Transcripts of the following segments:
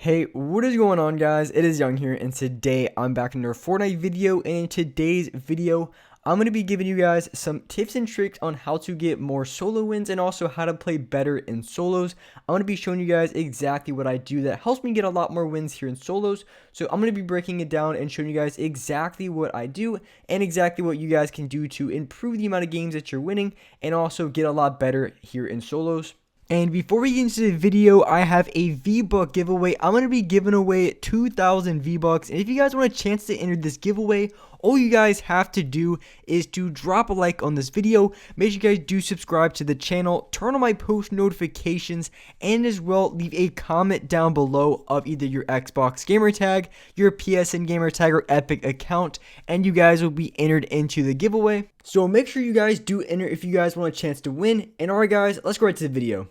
Hey, what is going on, guys? It is Young here, and today I'm back in another Fortnite video. And in today's video, I'm going to be giving you guys some tips and tricks on how to get more solo wins and also how to play better in solos. I'm going to be showing you guys exactly what I do that helps me get a lot more wins here in solos. So I'm going to be breaking it down and showing you guys exactly what I do and exactly what you guys can do to improve the amount of games that you're winning and also get a lot better here in solos. And before we get into the video, I have a V-Buck giveaway. I'm going to be giving away 2,000 V-Bucks. And if you guys want a chance to enter this giveaway, all you guys have to do is to drop a like on this video. Make sure you guys do subscribe to the channel, turn on my post notifications, and as well leave a comment down below of either your Xbox gamer tag, your PSN gamer tag, or Epic account, and you guys will be entered into the giveaway. So make sure you guys do enter if you guys want a chance to win. And alright guys, let's go right to the video.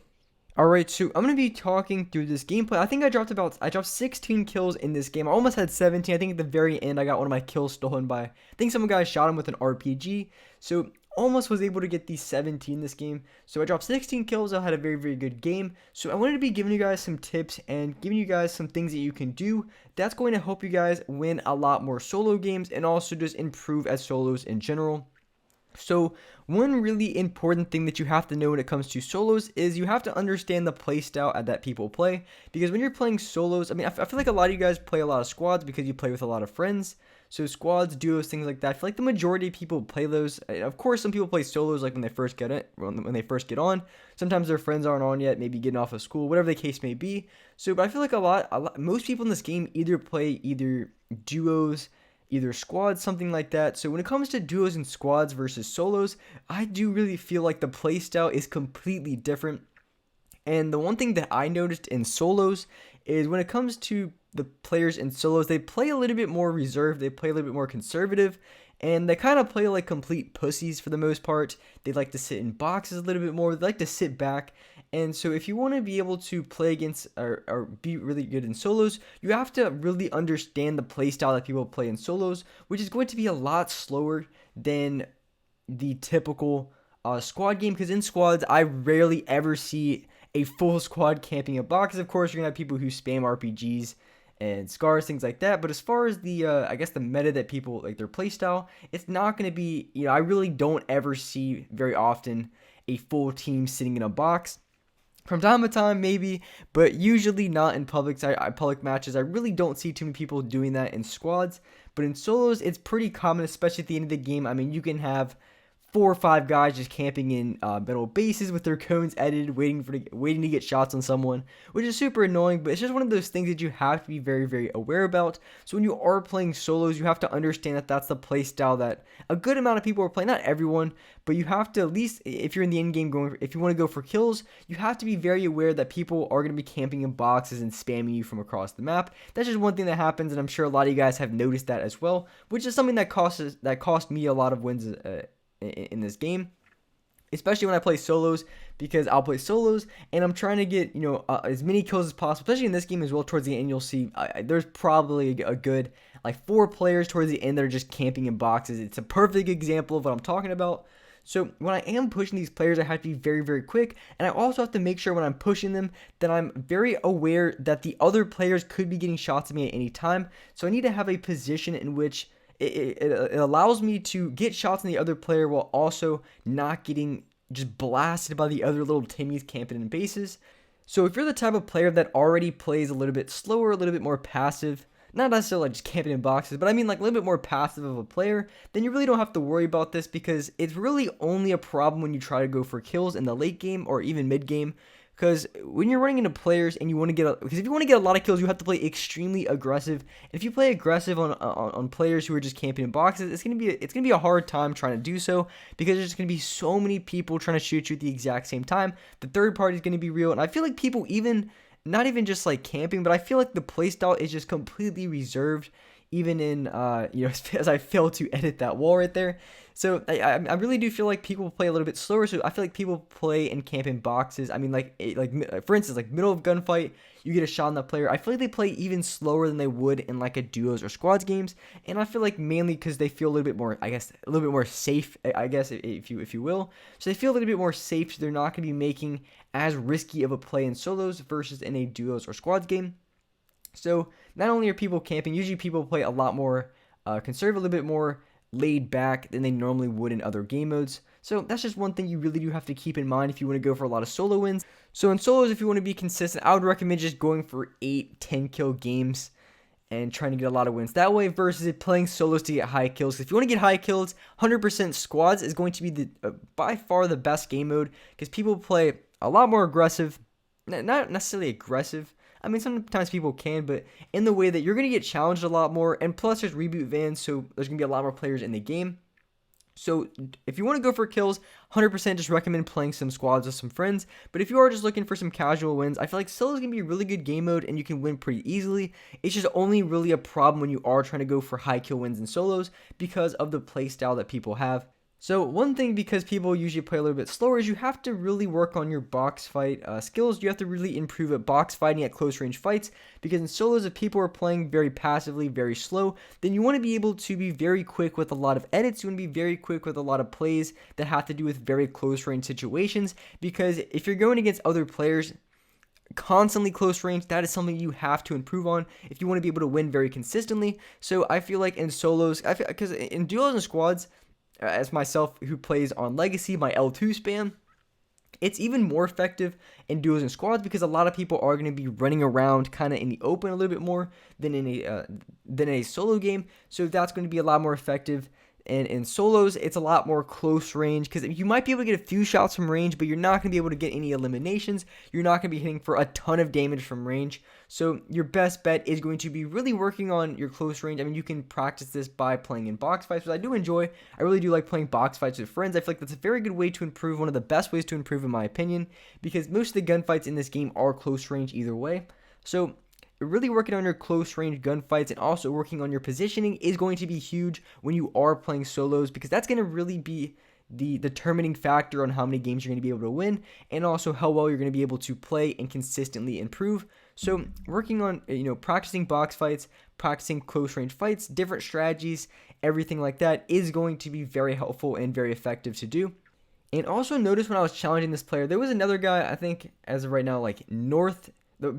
Alright, so I'm going to be talking through this gameplay. I think I dropped 16 kills in this game. I almost had 17. I think at the very end I got one of my kills stolen by, I think some guy shot him with an RPG. So almost was able to get these 17 this game. So I dropped 16 kills. I had a very, very good game. So I wanted to be giving you guys some tips and giving you guys some things that you can do that's going to help you guys win a lot more solo games and also just improve as solos in general. So one really important thing that you have to know when it comes to solos is you have to understand the playstyle that people play. Because when you're playing solos, I feel like a lot of you guys play a lot of squads because you play with a lot of friends. So squads, duos, things like that. I feel like the majority of people play those. Of course, some people play solos like when they first get on. Sometimes their friends aren't on yet, maybe getting off of school, whatever the case may be. So, but I feel like most people in this game either play duos, either squads, something like that. So when it comes to duos and squads versus solos, I do really feel like the playstyle is completely different. And the one thing that I noticed in solos is when it comes to the players in solos, they play a little bit more reserved, they play a little bit more conservative, and they kind of play like complete pussies for the most part. They like to sit in boxes a little bit more, they like to sit back. And so if you want to be able to play against or be really good in solos, you have to really understand the playstyle that people play in solos, which is going to be a lot slower than the typical squad game. Because in squads, I rarely ever see a full squad camping in boxes. Of course, you're going to have people who spam RPGs and scars, things like that. But as far as the, I guess the meta that people, like their playstyle, it's not going to be, I really don't ever see very often a full team sitting in a box. From time to time, maybe, but usually not in public matches. I really don't see too many people doing that in squads. But in solos, it's pretty common, especially at the end of the game. I mean, you can have 4 or 5 guys just camping in metal bases with their cones edited, waiting to get shots on someone, which is super annoying. But it's just one of those things that you have to be very, very aware about. So when you are playing solos, you have to understand that that's the play style that a good amount of people are playing. Not everyone, but you have to, at least if you're in the end game if you want to go for kills, you have to be very aware that people are going to be camping in boxes and spamming you from across the map. That's just one thing that happens, and I'm sure a lot of you guys have noticed that as well, which is something that cost me a lot of wins in this game, especially when I play solos, because I'll play solos and I'm trying to get as many kills as possible, especially in this game as well. Towards the end, you'll see there's probably a good like 4 players towards the end that are just camping in boxes. It's a perfect example of what I'm talking about. So when I am pushing these players, I have to be very, very quick, and I also have to make sure when I'm pushing them that I'm very aware that the other players could be getting shots at me at any time. So I need to have a position in which it allows me to get shots on the other player while also not getting just blasted by the other little Timmies camping in bases. So if you're the type of player that already plays a little bit slower, a little bit more passive, not necessarily just camping in boxes, but I mean like a little bit more passive of a player, then you really don't have to worry about this, because it's really only a problem when you try to go for kills in the late game or even mid game. Because when you're running into players and you want to because if you want to get a lot of kills, you have to play extremely aggressive. And if you play aggressive on players who are just camping in boxes, it's gonna be a hard time trying to do so, because there's just gonna be so many people trying to shoot you at the exact same time. The third party is gonna be real, and I feel like people not even just like camping, but I feel like the playstyle is just completely reserved, even in as I fail to edit that wall right there. So I really do feel like people play a little bit slower. So I feel like people play and camp in boxes. I mean, for instance, like middle of gunfight, you get a shot on that player. I feel like they play even slower than they would in like a duos or squads games. And I feel like mainly because they feel a little bit more, I guess, a little bit more safe, I guess, if you will. So they feel a little bit more safe. So they're not going to be making as risky of a play in solos versus in a duos or squads game. So not only are people camping, usually people play a lot more conservative, a little bit more laid back than they normally would in other game modes. So that's just one thing you really do have to keep in mind if you want to go for a lot of solo wins. So in solos, if you want to be consistent, I would recommend just going for 8, 10 kill games and trying to get a lot of wins that way versus playing solos to get high kills. If you want to get high kills, 100% squads is going to be the by far the best game mode because people play a lot more aggressive, not necessarily aggressive. I mean, sometimes people can, but in the way that you're going to get challenged a lot more, and plus there's reboot vans, so there's going to be a lot more players in the game. So if you want to go for kills, 100% just recommend playing some squads with some friends. But if you are just looking for some casual wins, I feel like solo is going to be a really good game mode and you can win pretty easily. It's just only really a problem when you are trying to go for high kill wins in solos because of the play style that people have. So one thing, because people usually play a little bit slower, is you have to really work on your box fight skills. You have to really improve at box fighting at close range fights, because in solos, if people are playing very passively, very slow, then you want to be able to be very quick with a lot of edits. You want to be very quick with a lot of plays that have to do with very close range situations, because if you're going against other players constantly close range, that is something you have to improve on if you want to be able to win very consistently. So I feel like in solos, because in duos and squads, as myself who plays on Legacy, my L2 spam, it's even more effective in duos and squads because a lot of people are going to be running around kind of in the open a little bit more than in a solo game. So that's going to be a lot more effective. And in solos, it's a lot more close range because you might be able to get a few shots from range, but you're not going to be able to get any eliminations. You're not going to be hitting for a ton of damage from range. So your best bet is going to be really working on your close range. I mean, you can practice this by playing in box fights, which I do enjoy. I really do like playing box fights with friends. I feel like that's a very good way to improve, one of the best ways to improve in my opinion, because most of the gunfights in this game are close range either way. So really working on your close range gunfights and also working on your positioning is going to be huge when you are playing solos, because that's going to really be the determining factor on how many games you're going to be able to win and also how well you're going to be able to play and consistently improve. So working on, practicing box fights, practicing close range fights, different strategies, everything like that is going to be very helpful and very effective to do. And also notice when I was challenging this player, there was another guy, I think as of right now, like north.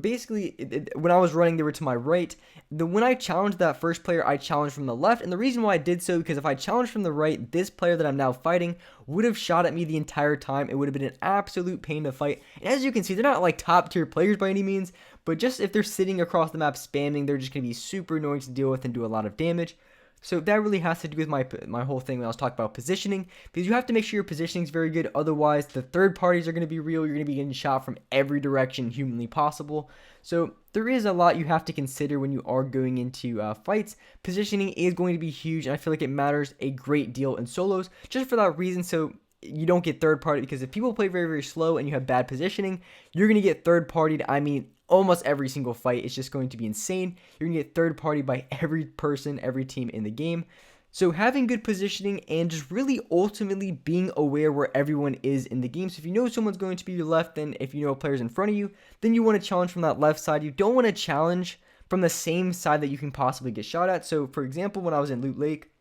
Basically, when I was running, they were to my right. When I challenged that first player, I challenged from the left. And the reason why I did so, because if I challenged from the right, this player that I'm now fighting would have shot at me the entire time. It would have been an absolute pain to fight. And as you can see, they're not like top tier players by any means, but just if they're sitting across the map spamming, they're just going to be super annoying to deal with and do a lot of damage. So that really has to do with my whole thing when I was talking about positioning, because you have to make sure your positioning is very good. Otherwise, the third parties are going to be real. You're going to be getting shot from every direction humanly possible. So there is a lot you have to consider when you are going into fights. Positioning is going to be huge, and I feel like it matters a great deal in solos just for that reason. So you don't get third party, because if people play very, very slow and you have bad positioning, you're going to get third partied. I mean, almost every single fight. It's just going to be insane. You're going to get third party by every person, every team in the game. So having good positioning and just really ultimately being aware where everyone is in the game. So if you know someone's going to be your left, then if you know a player's in front of you, then you want to challenge from that left side. You don't want to challenge from the same side that you can possibly get shot at. So for example, when I was in Loot Lake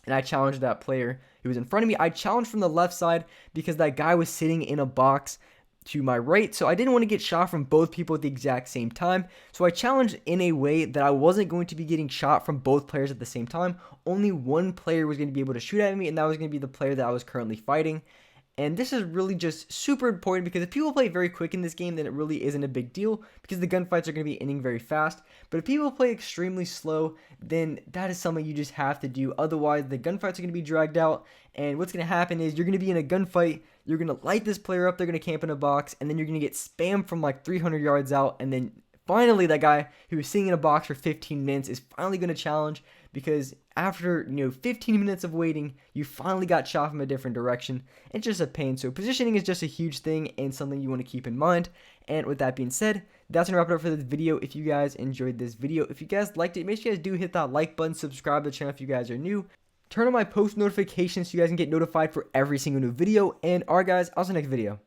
and I challenged that player who was in front of me, I challenged from the left side because that guy was sitting in a box to my right, so I didn't want to get shot from both people at the exact same time. So I challenged in a way that I wasn't going to be getting shot from both players at the same time. Only one player was going to be able to shoot at me, and that was going to be the player that I was currently fighting. And this is really just super important, because if people play very quick in this game, then it really isn't a big deal, because the gunfights are going to be ending very fast. But if people play extremely slow, then that is something you just have to do. Otherwise, the gunfights are going to be dragged out, and what's going to happen is you're going to be in a gunfight, you're going to light this player up, they're going to camp in a box, and then you're going to get spammed from like 300 yards out, and then finally that guy who was sitting in a box for 15 minutes is finally going to challenge, because after 15 minutes of waiting, you finally got shot from a different direction. It's just a pain. So positioning is just a huge thing and something you want to keep in mind. And with that being said, that's gonna wrap it up for this video. If you guys enjoyed this video, if you guys liked it, make sure you guys do hit that like button, subscribe to the channel if you guys are new, turn on my post notifications so you guys can get notified for every single new video. And alright guys, I'll see you next video.